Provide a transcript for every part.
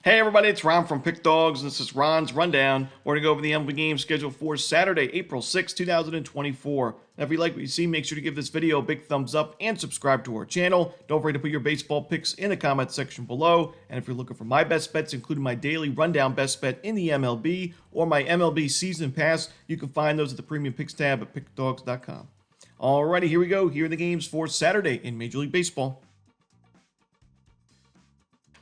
Hey everybody, it's Ron from Pick Dawgz, and this is Ron's Rundown. We're going to go over the MLB game scheduled for Saturday, April 6, 2024. Now, if you like what you see, make sure to give this video a big thumbs up and subscribe to our channel. Don't forget to put your baseball picks in the comment section below. And if you're looking for my best bets, including my daily rundown best bet in the MLB or my MLB season pass, you can find those at the Premium Picks tab at pickdawgz.com. Alrighty, here we go. Here are the games for Saturday in Major League Baseball.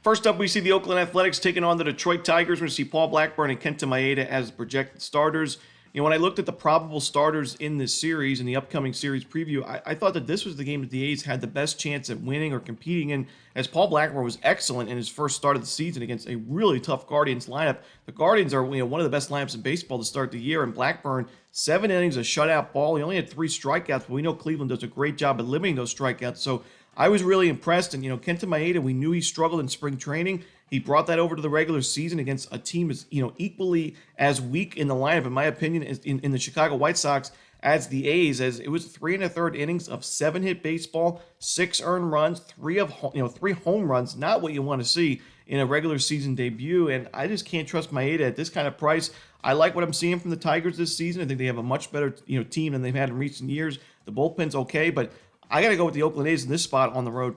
First up, we see the Oakland Athletics taking on the Detroit Tigers. We're going to see Paul Blackburn and Kenta Maeda as projected starters. You know, when I looked at the probable starters in this series, in the upcoming series preview, I thought that this was the game that the A's had the best chance at winning or competing in, as Paul Blackburn was excellent in his first start of the season against a really tough Guardians lineup. The Guardians are one of the best lineups in baseball to start the year, and Blackburn, 7 innings of shutout ball. He only had 3 strikeouts, but we know Cleveland does a great job at limiting those strikeouts, so I was really impressed, and Kenta Maeda, we knew he struggled in spring training. He brought that over to the regular season against a team as equally as weak in the lineup, in my opinion, in the Chicago White Sox as the A's. As it was 3 1/3 innings of 7-hit baseball, 6 earned runs, 3 home runs. Not what you want to see in a regular season debut, and I just can't trust Maeda at this kind of price. I like what I'm seeing from the Tigers this season. I think they have a much better team than they've had in recent years. The bullpen's okay, but I got to go with the Oakland A's in this spot on the road.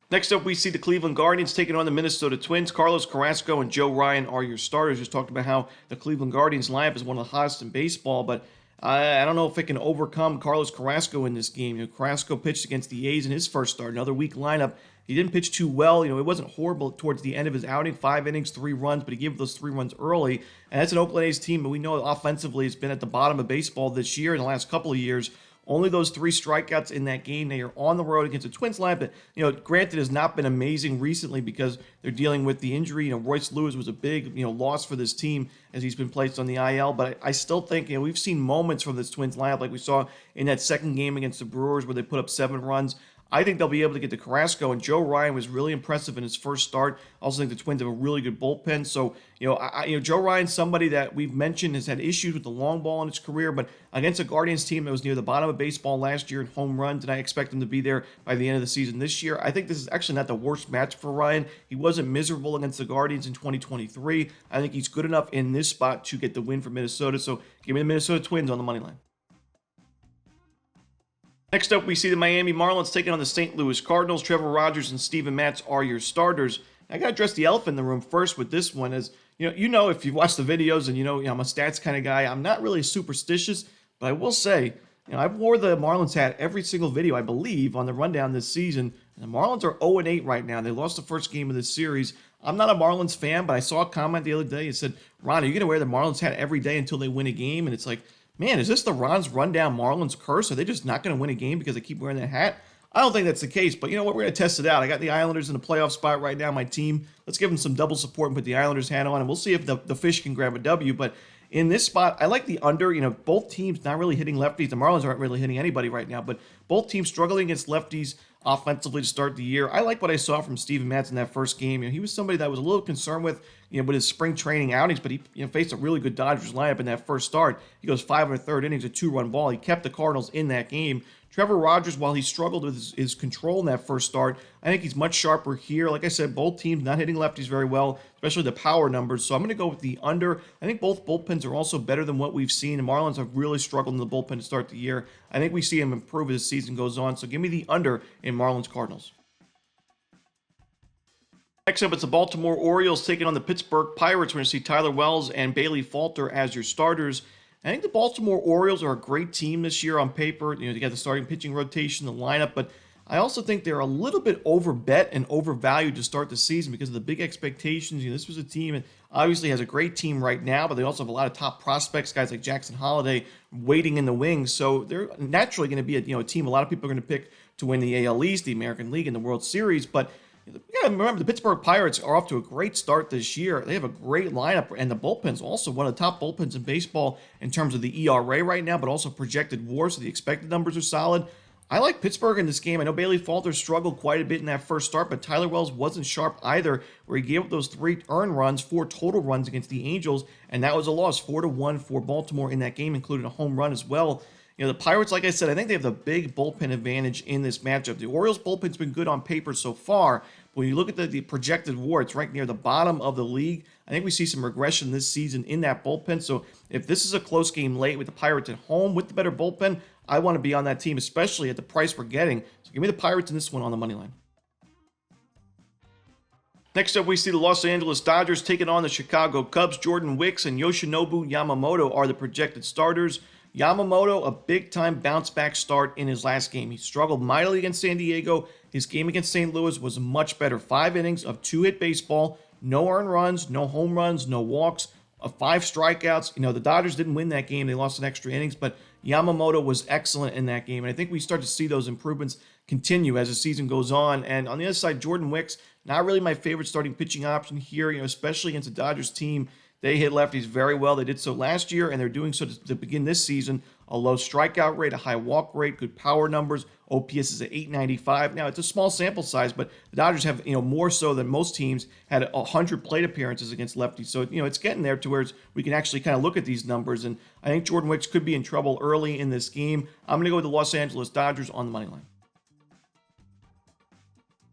Next up, we see the Cleveland Guardians taking on the Minnesota Twins. Carlos Carrasco and Joe Ryan are your starters. Just talked about how the Cleveland Guardians lineup is one of the hottest in baseball, but I don't know if it can overcome Carlos Carrasco in this game. Carrasco pitched against the A's in his first start, another weak lineup. He didn't pitch too well. It wasn't horrible towards the end of his outing. 5 innings, 3 runs, but he gave those 3 runs early. And that's an Oakland A's team, but we know offensively it's been at the bottom of baseball this year in the last couple of years. Only those 3 strikeouts in that game. They are on the road against a Twins lineup that, granted, has not been amazing recently because they're dealing with the injury. Royce Lewis was a big, loss for this team as he's been placed on the IL. But I still think, we've seen moments from this Twins lineup like we saw in that second game against the Brewers where they put up 7 runs. I think they'll be able to get to Carrasco, and Joe Ryan was really impressive in his first start. I also think the Twins have a really good bullpen. So, Joe Ryan's somebody that we've mentioned has had issues with the long ball in his career, but against a Guardians team that was near the bottom of baseball last year in home runs, and I expect him to be there by the end of the season this year. I think this is actually not the worst match for Ryan. He wasn't miserable against the Guardians in 2023. I think he's good enough in this spot to get the win for Minnesota. So give me the Minnesota Twins on the money line. Next up, we see the Miami Marlins taking on the St. Louis Cardinals. Trevor Rogers and Steven Matz are your starters. I got to address the elephant in the room first with this one. As if you've watched the videos and I'm a stats kind of guy, I'm not really superstitious, but I will say, I've wore the Marlins hat every single video, I believe, on the rundown this season. And the Marlins are 0-8 right now. They lost the first game of this series. I'm not a Marlins fan, but I saw a comment the other day. It said, Ron, are you going to wear the Marlins hat every day until they win a game? And it's like, man, is this the Ron's Rundown Marlins curse? Are they just not going to win a game because they keep wearing that hat? I don't think that's the case, but you know what? We're going to test it out. I got the Islanders in the playoff spot right now, my team. Let's give them some double support and put the Islanders hat on, and we'll see if the fish can grab a W. But in this spot, I like the under. Both teams not really hitting lefties. The Marlins aren't really hitting anybody right now, but both teams struggling against lefties offensively to start the year. I like what I saw from Steven Matz in that first game. He was somebody that I was a little concerned with his spring training outings, but he faced a really good Dodgers lineup in that first start. He goes 5 1/3 innings, a 2-run ball. He kept the Cardinals in that game. Trevor Rogers, while he struggled with his control in that first start, I think he's much sharper here. Like I said, both teams not hitting lefties very well, especially the power numbers. So I'm going to go with the under. I think both bullpens are also better than what we've seen. The Marlins have really struggled in the bullpen to start the year. I think we see him improve as the season goes on. So give me the under in Marlins Cardinals. Next up, it's the Baltimore Orioles taking on the Pittsburgh Pirates. We're going to see Tyler Wells and Bailey Falter as your starters. I think the Baltimore Orioles are a great team this year on paper. They got the starting pitching rotation, the lineup, but I also think they're a little bit overbet and overvalued to start the season because of the big expectations. This was a team that obviously has a great team right now, but they also have a lot of top prospects, guys like Jackson Holliday waiting in the wings. So they're naturally going to be a team a lot of people are going to pick to win the AL East, the American League, and the World Series. But you got to remember, the Pittsburgh Pirates are off to a great start this year. They have a great lineup, and the bullpen's also one of the top bullpens in baseball in terms of the ERA right now, but also projected WAR, so the expected numbers are solid. I like Pittsburgh in this game. I know Bailey Falter struggled quite a bit in that first start, but Tyler Wells wasn't sharp either, where he gave up those 3 earned runs, 4 total runs against the Angels, and that was a loss, 4-1 for Baltimore in that game, including a home run as well. The Pirates, like I said, I think they have the big bullpen advantage in this matchup. The Orioles' bullpen's been good on paper so far, But when you look at the projected WAR, it's ranked near the bottom of the league. I think we see some regression this season in that bullpen. So if this is a close game late with the Pirates at home with the better bullpen, I want to be on that team, especially at the price we're getting. So give me the Pirates in this one on the money line. Next up, we see the Los Angeles Dodgers taking on the Chicago Cubs. Jordan Wicks and Yoshinobu Yamamoto are the projected starters. Yamamoto, a big-time bounce-back start in his last game. He struggled mightily against San Diego. His game against St. Louis was much better. 5 innings of 2-hit baseball, no earned runs, no home runs, no walks, 5 strikeouts. The Dodgers didn't win that game. They lost in extra innings, but Yamamoto was excellent in that game. And I think we start to see those improvements continue as the season goes on. And on the other side, Jordan Wicks, not really my favorite starting pitching option here, especially against the Dodgers team. They hit lefties very well. They did so last year, and they're doing so to begin this season. A low strikeout rate, a high walk rate, good power numbers. OPS is at 895. Now, it's a small sample size, but the Dodgers have, more so than most teams, had 100 plate appearances against lefties. So, it's getting there to where we can actually kind of look at these numbers. And I think Jordan Wicks could be in trouble early in this game. I'm going to go with the Los Angeles Dodgers on the money line.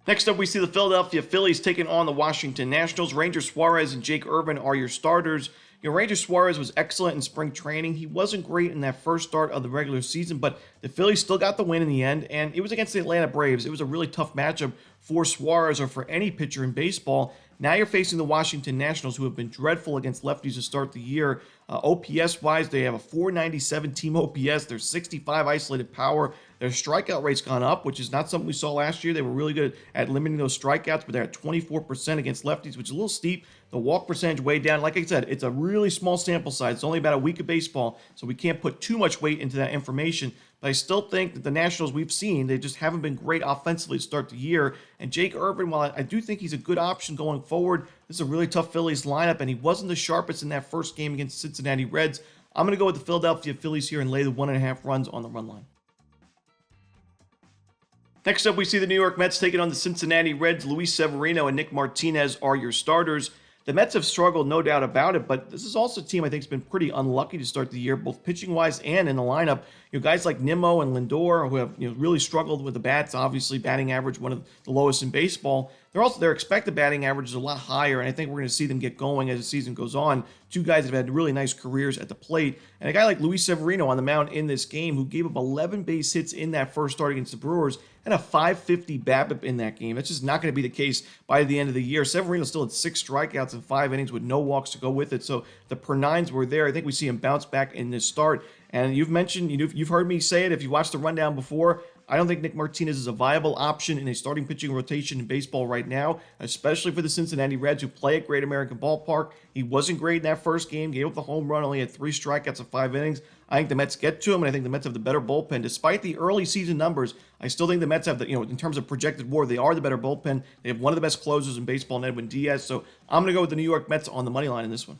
Next up, we see the Philadelphia Phillies taking on the Washington Nationals. Ranger Suarez and Jake Irvin are your starters. Ranger Suarez was excellent in spring training. He wasn't great in that first start of the regular season, but the Phillies still got the win in the end, and it was against the Atlanta Braves. It was a really tough matchup for Suarez or for any pitcher in baseball. Now you're facing the Washington Nationals, who have been dreadful against lefties to start the year. OPS-wise, they have a 497 team OPS. There's 65 isolated power. Their strikeout rate's gone up, which is not something we saw last year. They were really good at limiting those strikeouts, but they're at 24% against lefties, which is a little steep. The walk percentage way down. Like I said, it's a really small sample size. It's only about a week of baseball, so we can't put too much weight into that information. But I still think that the Nationals we've seen, they just haven't been great offensively to start the year. And Jake Irvin, while I do think he's a good option going forward, this is a really tough Phillies lineup, and he wasn't the sharpest in that first game against Cincinnati Reds. I'm going to go with the Philadelphia Phillies here and lay the 1.5 runs on the run line. Next up, we see the New York Mets taking on the Cincinnati Reds. Luis Severino and Nick Martinez are your starters. The Mets have struggled, no doubt about it, but this is also a team I think has been pretty unlucky to start the year, both pitching-wise and in the lineup. Guys like Nimmo and Lindor, who have really struggled with the bats, obviously batting average one of the lowest in baseball. Their expected batting average is a lot higher, and I think we're going to see them get going as the season goes on. 2 guys that have had really nice careers at the plate, and a guy like Luis Severino on the mound in this game, who gave up 11 base hits in that first start against the Brewers, and a 550 BABIP in that game. That's just not going to be the case by the end of the year. Severino still had 6 strikeouts in 5 innings with no walks to go with it, so the per-9s were there. I think we see him bounce back in this start. And you've mentioned, you've heard me say it if you watched the rundown before, I don't think Nick Martinez is a viable option in a starting pitching rotation in baseball right now, especially for the Cincinnati Reds, who play at Great American Ballpark. He wasn't great in that first game, gave up the home run, only had 3 strikeouts in 5 innings. I think the Mets get to him, and I think the Mets have the better bullpen. Despite the early season numbers, I still think the Mets have in terms of projected WAR, they are the better bullpen. They have one of the best closers in baseball in Edwin Diaz. So I'm going to go with the New York Mets on the money line in this one.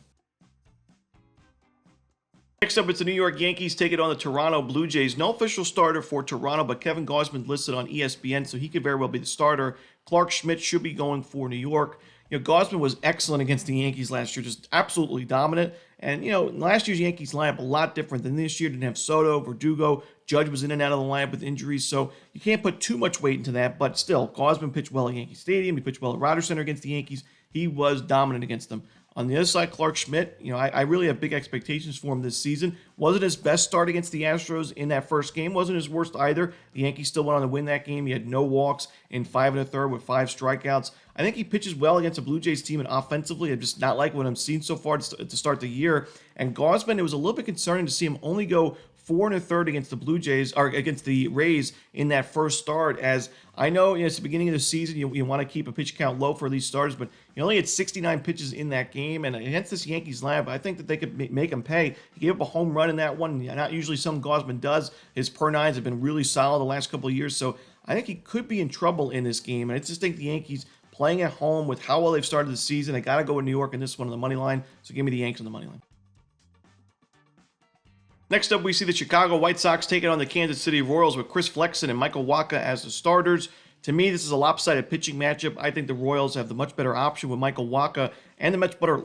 Next up, it's the New York Yankees taking on the Toronto Blue Jays. No official starter for Toronto, but Kevin Gausman listed on ESPN, so he could very well be the starter. Clark Schmidt should be going for New York. Gausman was excellent against the Yankees last year, just absolutely dominant. And, last year's Yankees lineup a lot different than this year. Didn't have Soto, Verdugo. Judge was in and out of the lineup with injuries, so you can't put too much weight into that. But still, Gausman pitched well at Yankee Stadium. He pitched well at Rogers Center against the Yankees. He was dominant against them. On the other side, Clark Schmidt, I really have big expectations for him this season. Wasn't his best start against the Astros in that first game. Wasn't his worst either. The Yankees still went on to win that game. He had no walks in 5 1/3 with 5 strikeouts. I think he pitches well against a Blue Jays team, and offensively, I'm just not like what I'm seeing so far to start the year. And Gausman, it was a little bit concerning to see him only go 4 1/3 against the Blue Jays, or against the Rays in that first start. As I know, it's the beginning of the season, you want to keep a pitch count low for these starters, but he only had 69 pitches in that game, and against this Yankees lineup, I think that they could make him pay. He gave up a home run in that one. Not usually something Gausman does. His per-9s have been really solid the last couple of years, so I think he could be in trouble in this game. And I just think the Yankees playing at home with how well they've started the season, I got to go with New York in this one on the money line, so give me the Yanks on the money line. Next up, we see the Chicago White Sox taking on the Kansas City Royals with Chris Flexen and Michael Wacha as the starters. To me, this is a lopsided pitching matchup. I think the Royals have the much better option with Michael Wacha and the much better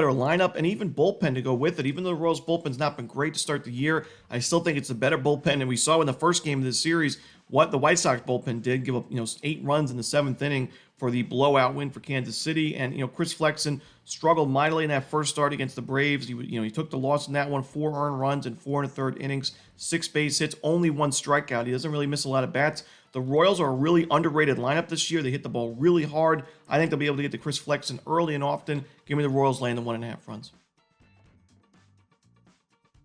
lineup and even bullpen to go with it. Even though the Royals bullpen's not been great to start the year, I still think it's a better bullpen. And we saw in the first game of this series, what the White Sox bullpen did, give up 8 runs in the 7th inning for the blowout win for Kansas City. And Chris Flexen struggled mightily in that first start against the Braves. He took the loss in that one, 4 earned runs in 4 1/3 innings, 6 base hits, only 1 strikeout. He doesn't really miss a lot of bats. The Royals are a really underrated lineup this year. They hit the ball really hard. I think they'll be able to get to Chris Flexen early and often. Give me the Royals laying the 1.5 runs.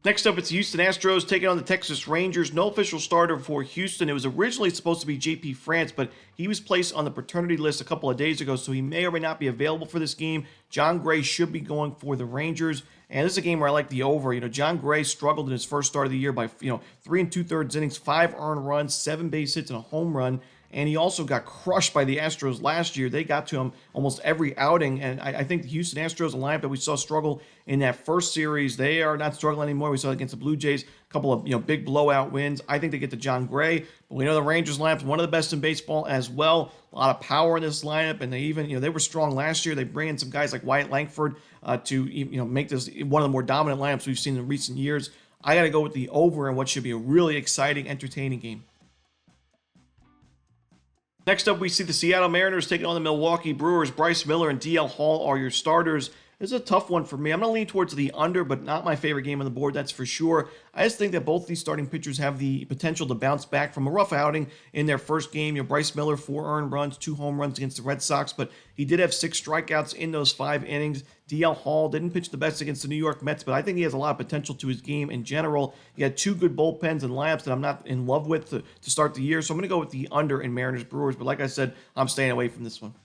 Next up, it's the Houston Astros taking on the Texas Rangers. No official starter for Houston. It was originally supposed to be J.P. France, but he was placed on the paternity list a couple of days ago, so he may or may not be available for this game. John Gray should be going for the Rangers. And this is a game where I like the over. John Gray struggled in his first start of the year by 3 2/3 innings, 5 earned runs, 7 base hits, and a home run. And he also got crushed by the Astros last year. They got to him almost every outing. And I think the Houston Astros, a lineup that we saw struggle in that first series, they are not struggling anymore. We saw it against the Blue Jays, a couple of big blowout wins. I think they get to John Gray. But we know the Rangers lineup is one of the best in baseball as well. A lot of power in this lineup. And they even, they were strong last year. They bring in some guys like Wyatt Langford to make this one of the more dominant lineups we've seen in recent years. I got to go with the over in what should be a really exciting, entertaining game. Next up, we see the Seattle Mariners taking on the Milwaukee Brewers. Bryce Miller and DL Hall are your starters. This is a tough one for me. I'm going to lean towards the under, but not my favorite game on the board, that's for sure. I just think that both these starting pitchers have the potential to bounce back from a rough outing in their first game. Bryce Miller, 4 earned runs, 2 home runs against the Red Sox, but he did have 6 strikeouts in those 5 innings. DL Hall didn't pitch the best against the New York Mets, but I think he has a lot of potential to his game in general. He had 2 good bullpens and lineups that I'm not in love with to start the year, so I'm going to go with the under in Mariners Brewers, but like I said, I'm staying away from this one.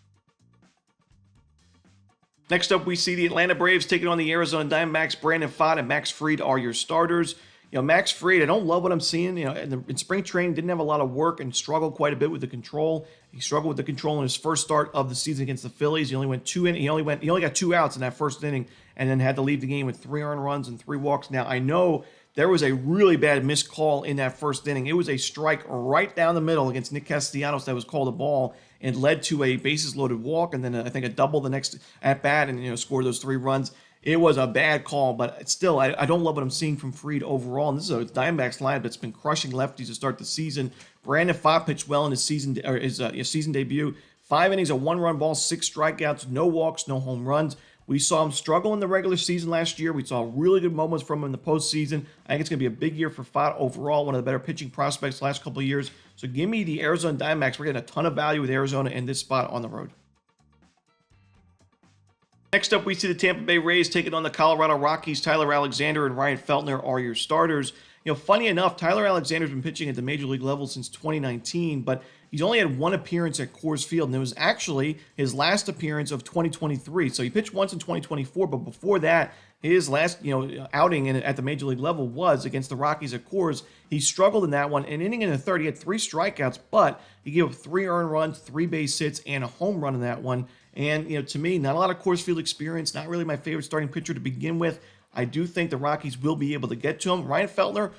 Next up, we see the Atlanta Braves taking on the Arizona Diamondbacks. Brandon Pfaadt and Max Fried are your starters. Max Fried, I don't love what I'm seeing. In spring training, didn't have a lot of work and struggled quite a bit with the control. He struggled with the control in his first start of the season against the Phillies. He only went 2 innings. He only got 2 outs in that first inning, and then had to leave the game with 3 earned runs and 3 walks. Now I know there was a really bad missed call in that first inning. It was a strike right down the middle against Nick Castellanos that was called a ball and led to a bases-loaded walk, and then I think a double the next at-bat, and scored those 3 runs. It was a bad call, but still, I don't love what I'm seeing from Fried overall. And this is a Diamondbacks lineup that's been crushing lefties to start the season. Brandon Pfaadt pitched well in his season debut. 5 innings, a 1-run ball, 6 strikeouts, no walks, no home runs. We saw him struggle in the regular season last year. We saw really good moments from him in the postseason. I think it's going to be a big year for Pfaadt overall, one of the better pitching prospects the last couple of years. So give me the Arizona Diamondbacks. We're getting a ton of value with Arizona in this spot on the road. Next up, we see the Tampa Bay Rays taking on the Colorado Rockies. Tyler Alexander and Ryan Feltner are your starters. Funny enough, Tyler Alexander's been pitching at the major league level since 2019, but he's only had 1 appearance at Coors Field, and it was actually his last appearance of 2023. So he pitched once in 2024, but before that, his last outing at the major league level was against the Rockies at Coors. He struggled in that one. An inning in the third, he had 3 strikeouts, but he gave up 3 earned runs, 3 base hits, and a home run in that one. And to me, not a lot of Coors Field experience. Not really my favorite starting pitcher to begin with. I do think the Rockies will be able to get to him. Ryan Feltner,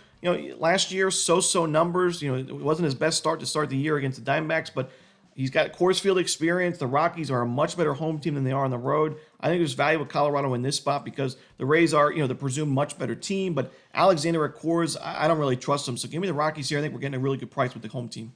last year, so-so numbers. It wasn't his best start to start the year against the Diamondbacks, but he's got Coors Field experience. The Rockies are a much better home team than they are on the road. I think there's value with Colorado in this spot because the Rays are, the presumed much better team, but Alexander at Coors, I don't really trust him. So give me the Rockies here. I think we're getting a really good price with the home team.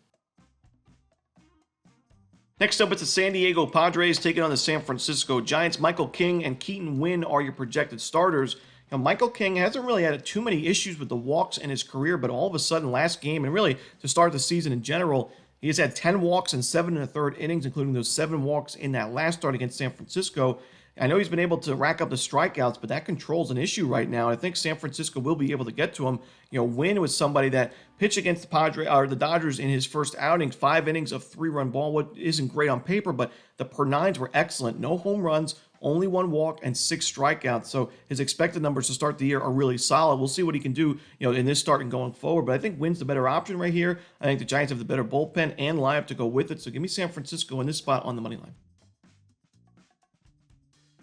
Next up, it's the San Diego Padres taking on the San Francisco Giants. Michael King and Keaton Winn are your projected starters. Michael King hasn't really had too many issues with the walks in his career, but all of a sudden last game, and really to start the season in general, he has had 10 walks in 7 1/3 innings, including those 7 walks in that last start against San Francisco. I know he's been able to rack up the strikeouts, but that control's an issue right now. I think San Francisco will be able to get to him. Winn was somebody that pitched against the Dodgers in his first outing, 5 innings of 3-run ball, what isn't great on paper, but the per-9s were excellent. No home runs, only 1 walk, and 6 strikeouts. So his expected numbers to start the year are really solid. We'll see what he can do, in this start and going forward. But I think Wynn's the better option right here. I think the Giants have the better bullpen and lineup to go with it. So give me San Francisco in this spot on the money line.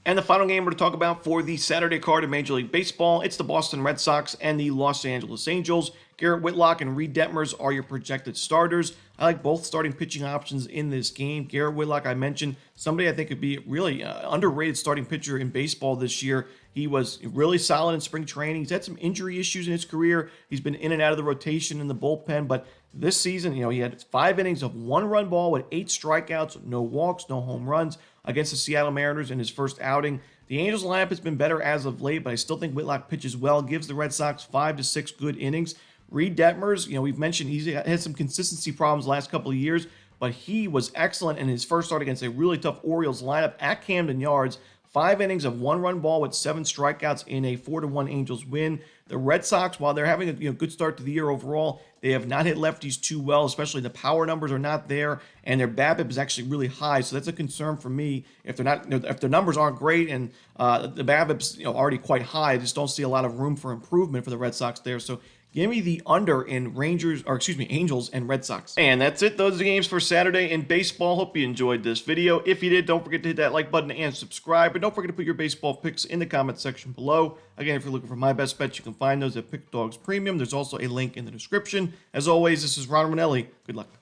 And the final game we're to talk about for the Saturday card of Major League Baseball, it's the Boston Red Sox and the Los Angeles Angels. Garrett Whitlock and Reed Detmers are your projected starters. I like both starting pitching options in this game. Garrett Whitlock, I mentioned, somebody I think could be really underrated starting pitcher in baseball this year. He was really solid in spring training. He's had some injury issues in his career. He's been in and out of the rotation in the bullpen, but This season, he had 5 innings of 1-run ball with 8 strikeouts, no walks, no home runs against the Seattle Mariners in his first outing. The Angels lineup has been better as of late, but I still think Whitlock pitches well, gives the Red Sox 5 to 6 good innings. Reed Detmers, we've mentioned he's had some consistency problems the last couple of years, but he was excellent in his first start against a really tough Orioles lineup at Camden Yards. 5 innings of 1-run ball with 7 strikeouts in a 4-1 Angels win. The Red Sox, while they're having a good start to the year overall, they have not hit lefties too well, especially the power numbers are not there, and their BABIP is actually really high. So that's a concern for me. If they're not, if their numbers aren't great and the BABIP's already quite high, I just don't see a lot of room for improvement for the Red Sox there. So give me the under in Angels and Red Sox. And that's it. Those are the games for Saturday in baseball. Hope you enjoyed this video. If you did, don't forget to hit that like button and subscribe. But don't forget to put your baseball picks in the comment section below. Again, if you're looking for my best bets, you can find those at Pickdawgz Premium. There's also a link in the description. As always, this is Ron Romanelli. Good luck.